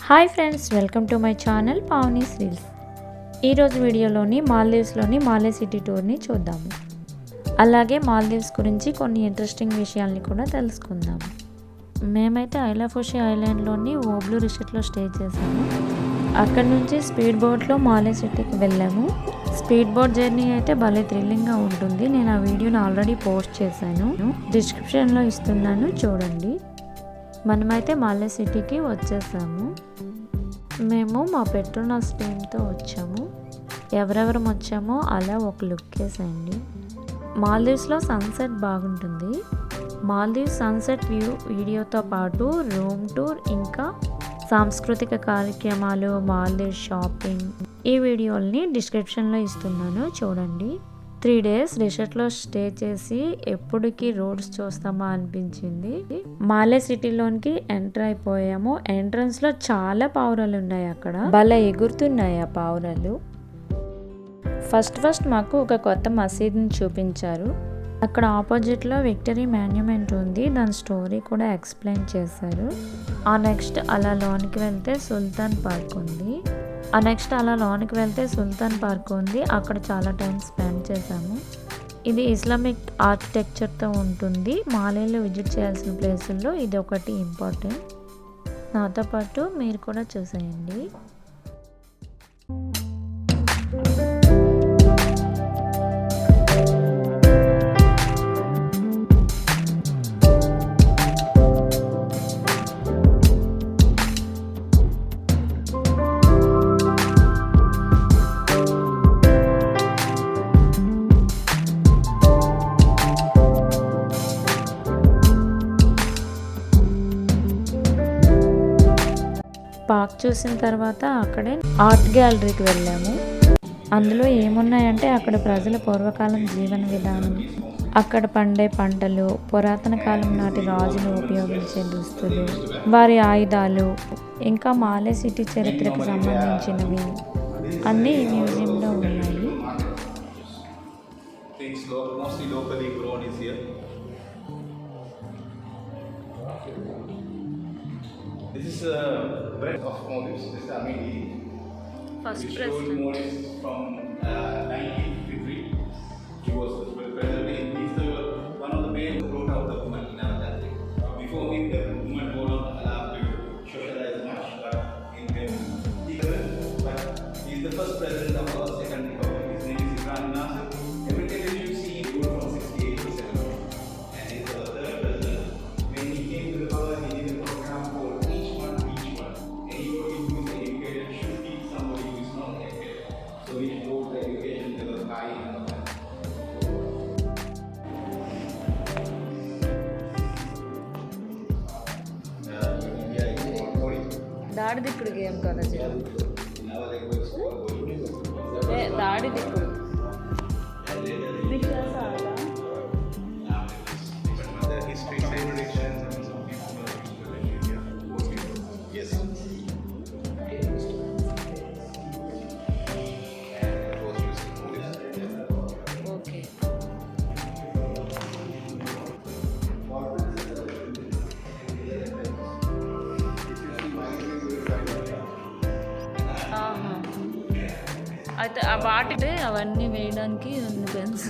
Hi friends, welcome to my channel Pavani's reels. ఈరోజు వీడియోలోని మాల్దీవ్స్లోని మాలే city టూర్ని చూద్దాము. అలాగే మాల్దీవ్స్ గురించి కొన్ని ఇంట్రెస్టింగ్ విషయాల్ని కూడా తెలుసుకుందాము. మేమైతే ఐలాఫోషి ఐలాండ్లోని ఓబ్లూ రిసార్ట్లో స్టే చేసాము. అక్కడ నుంచి స్పీడ్ బోట్లో మాలే సిటీకి వెళ్ళాము. స్పీడ్ బోట్ జర్నీ అయితే భలే థ్రిల్లింగ్గా ఉంటుంది. నేను ఆ వీడియోని ఆల్రెడీ పోస్ట్ చేశాను, డిస్క్రిప్షన్లో ఇస్తున్నాను, చూడండి. మనమైతే మాలే సిటీకి వచ్చేసాము. మేము మా పెట్రోనాస్ టీమ్తో వచ్చాము. ఎవరెవరం వచ్చామో అలా ఒక లుక్ వేసేయండి. మాల్దీవ్స్లో సన్సెట్ బాగుంటుంది. మాల్దీవ్స్ సన్సెట్ వ్యూ వీడియోతో పాటు రూమ్ టూర్, ఇంకా సాంస్కృతిక కార్యక్రమాలు, మాల్దీవ్స్ షాపింగ్, ఈ వీడియోల్ని డిస్క్రిప్షన్లో ఇస్తున్నాను, చూడండి. 3 days రిసార్ట్లో స్టే చేసి ఎప్పటికీ రోడ్స్ చూస్తామా అనిపించింది. మాలే సిటీలోనికి ఎంటర్ అయిపోయాము. ఎంట్రన్స్లో చాలా పావురాలు ఉన్నాయి. అక్కడ భలే ఎగురుతున్నాయి ఆ పావురాలు. ఫస్ట్ మాకు ఒక కొత్త మసీద్ని చూపించారు. అక్కడ ఆపోజిట్లో విక్టరీ మాన్యుమెంట్ ఉంది. దాని స్టోరీ కూడా ఎక్స్ప్లెయిన్ చేశారు. ఆ నెక్స్ట్ అలా లోనికి వెళ్తే సుల్తాన్ పార్క్ ఉంది. అక్కడ చాలా టైం స్పెండ్ చేశాము. ఇది ఇస్లామిక్ ఆర్కిటెక్చర్తో ఉంటుంది. మాలేలో విజిట్ చేయాల్సిన ప్లేసుల్లో ఇది ఒకటి ఇంపార్టెంట్. నాతో పాటు మీరు కూడా చూసేయండి. పార్క్ చూసిన తర్వాత అక్కడే ఆర్ట్ గ్యాలరీకి వెళ్ళాము. అందులో ఏమున్నాయంటే అక్కడ ప్రజల పూర్వకాలం జీవన విధానం, అక్కడ పండే పంటలు, పురాతన కాలం నాటి రాజులు ఉపయోగించే దుస్తులు, వారి ఆయుధాలు, ఇంకా మాలే సిటీ చరిత్రకు సంబంధించినవి అన్నీ ఈ మ్యూజియంలో ఉన్నాయి. This is bread of Maldives. This is Amini. First president. president From 1953. He was the president. He's one of the main brought out the woman in our country. Before him, the woman were not allowed to socialize much, but he's the first president of our second republic. His name is Ibrahim Nasser. Every day that you see him ruled from 68 to 70. And he's the third president. When he came to the power, he did a program for each one. Anybody who is educated should teach somebody who is not educated. So he brought the education to the high and the high. India is called Kori. దాడి దిక్కుడు game కదా, In our language, it's called Kori. దాడి దిక్కుడు But the history, traditions, and some people are people in India. Yes. And it was used in Maldives. Okay. అయితే ఆ వాటి అవన్నీ వేయడానికి ఉంది pens.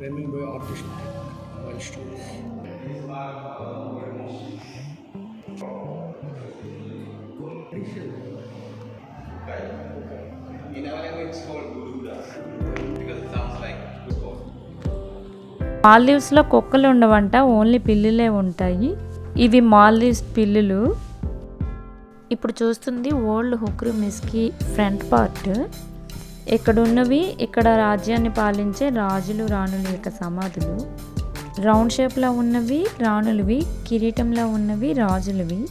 Remember artist milestones. In our language, it's called Guruda because it sounds like good God. మాల్దీవ్స్లో కుక్కలు ఉండవంట, only పిల్లులే ఉంటాయి. ఇవి మాల్దీవ్స్ పిల్లులు. ఇప్పుడు చూస్తుంది ఓల్డ్ హుక్రు మిస్కీ ఫ్రంట్ పార్ట్. ఇక్కడ రాజ్యాన్ని పాలించే రాజులు, రాణుల యొక్క సమాధులు. రౌండ్ షేప్లో ఉన్నవి రాణులవి, కిరీటంలో ఉన్నవి రాజులవి.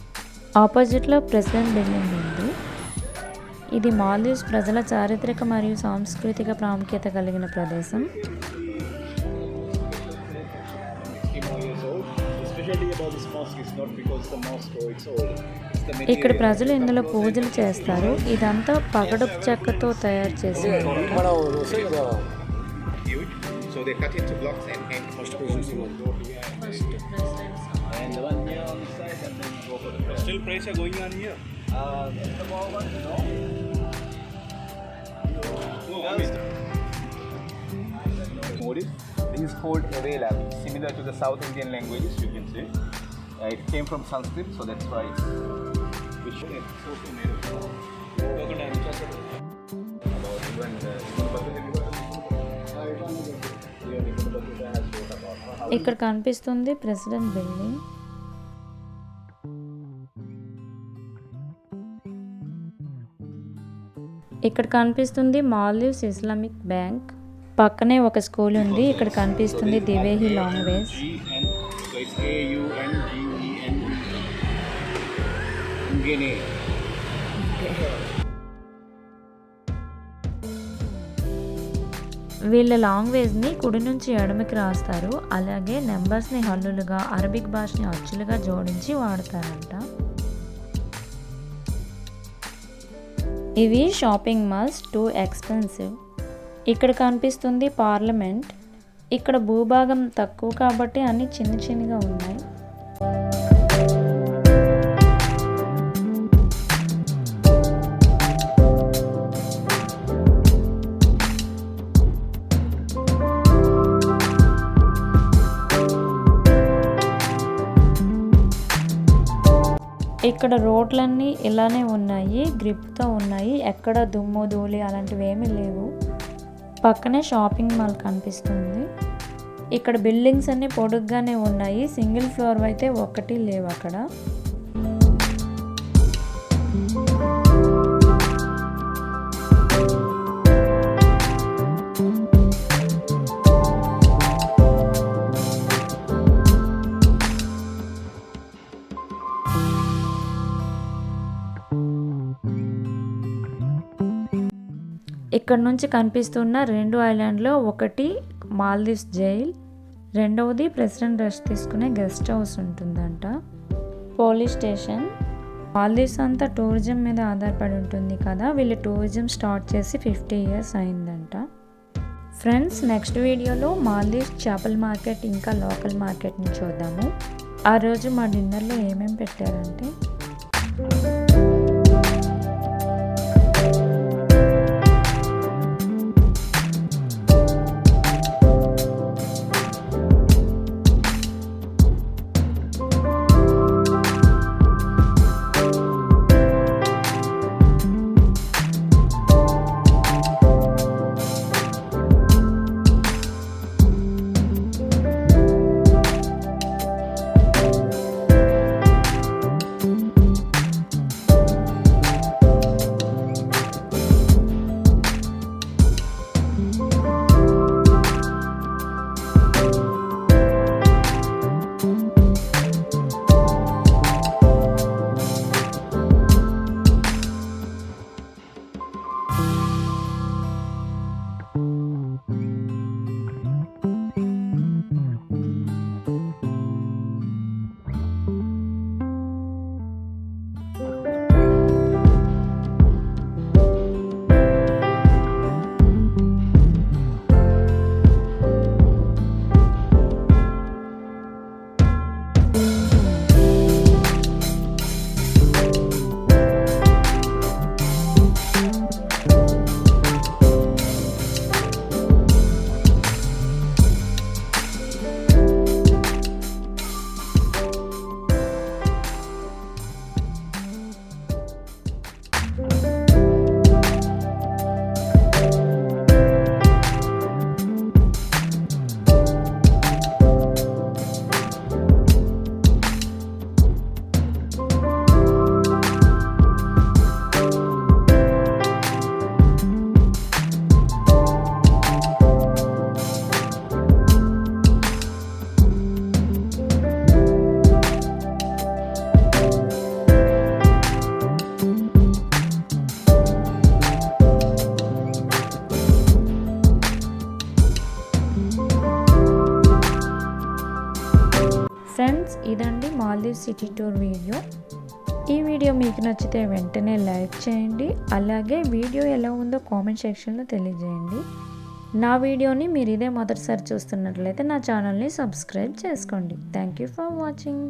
ఆపోజిట్లో ప్రెసిడెంట్ బిల్డింగ్ ఉంది. ఇది మాల్దీవ్స్ ప్రజల చారిత్రక మరియు సాంస్కృతిక ప్రాముఖ్యత కలిగిన ప్రదేశం. ఇక్కడ ప్రజలు ఇందులో పూజలు చేస్తారు. ఇదంతా పగడపు చెక్కతో తయారు చేసింది. So they cut into blocks and hang first president. And the one here on the side, and then go for the president. still price are going on here? The moment, no. No, I mean, Modis. This is called Avela, similar to the South Indian languages, you can say. It came from Sanskrit, so that's why it's also made of crocodile chocolate. about even has wrote about how ఇక్కడ కనిపిస్తుంది president building. ఇక్కడ కనిపిస్తుంది Maldives Islamic bank. పక్కనే ఒక school ఉంది. ఇక్కడ కనిపిస్తుంది Dhivehi language. G-N, so it's A-U-N-G-E-N. Ungene. వీళ్ళ లాంగ్వేజ్ని కుడి నుంచి ఎడమకి రాస్తారు. అలాగే నెంబర్స్ని హల్లులుగా, అరబిక్ భాషని అచ్చులుగా జోడించి వాడతారంట. ఇవి షాపింగ్ మాల్స్, టూ ఎక్స్పెన్సివ్. ఇక్కడ కనిపిస్తుంది పార్లమెంట్. ఇక్కడ భూభాగం తక్కువ కాబట్టి అన్ని చిన్న చిన్నగా ఉన్నాయి. ఇక్కడ రోడ్లన్నీ ఇలానే ఉన్నాయి, గ్రిప్తో ఉన్నాయి. ఎక్కడ దుమ్ము ధూళి అలాంటివి ఏమీ లేవు. పక్కనే షాపింగ్ మాల్ కనిపిస్తుంది. ఇక్కడ బిల్డింగ్స్ అన్నీ పొడుగ్గానే ఉన్నాయి. సింగిల్ ఫ్లోర్ అయితే ఒక్కటి లేవు అక్కడ. ఇక్కడ నుంచి కనిపిస్తున్న రెండు ఐలాండ్లో ఒకటి మాల్దీవ్స్ జైల్, రెండవది ప్రెసిడెంట్ రెస్ట్ తీసుకునే గెస్ట్ హౌస్ ఉంటుందంట. Police station. మాల్దీవ్స్ అంతా టూరిజం మీద ఆధారపడి ఉంటుంది కదా. వీళ్ళు టూరిజం స్టార్ట్ చేసి 50 years అయిందంట. ఫ్రెండ్స్, నెక్స్ట్ వీడియోలో మాల్దీవ్స్ చేపల మార్కెట్ ఇంకా లోకల్ మార్కెట్ని చూద్దాము. ఆ రోజు మా డిన్నర్లో ఏమేమి పెట్టారంటే ఫ్రెండ్స్, ఇదండి మాల్దీవ్స్ సిటీ టూర్ వీడియో. ఈ వీడియో మీకు నచ్చితే వెంటనే లైక్ చేయండి. అలాగే వీడియో ఎలా ఉందో కామెంట్ సెక్షన్లో తెలియజేయండి. నా వీడియోని మీరు ఇదే మొదటిసారి చూస్తున్నట్లయితే నా ఛానల్ని సబ్స్క్రైబ్ చేసుకోండి. Thank you for watching.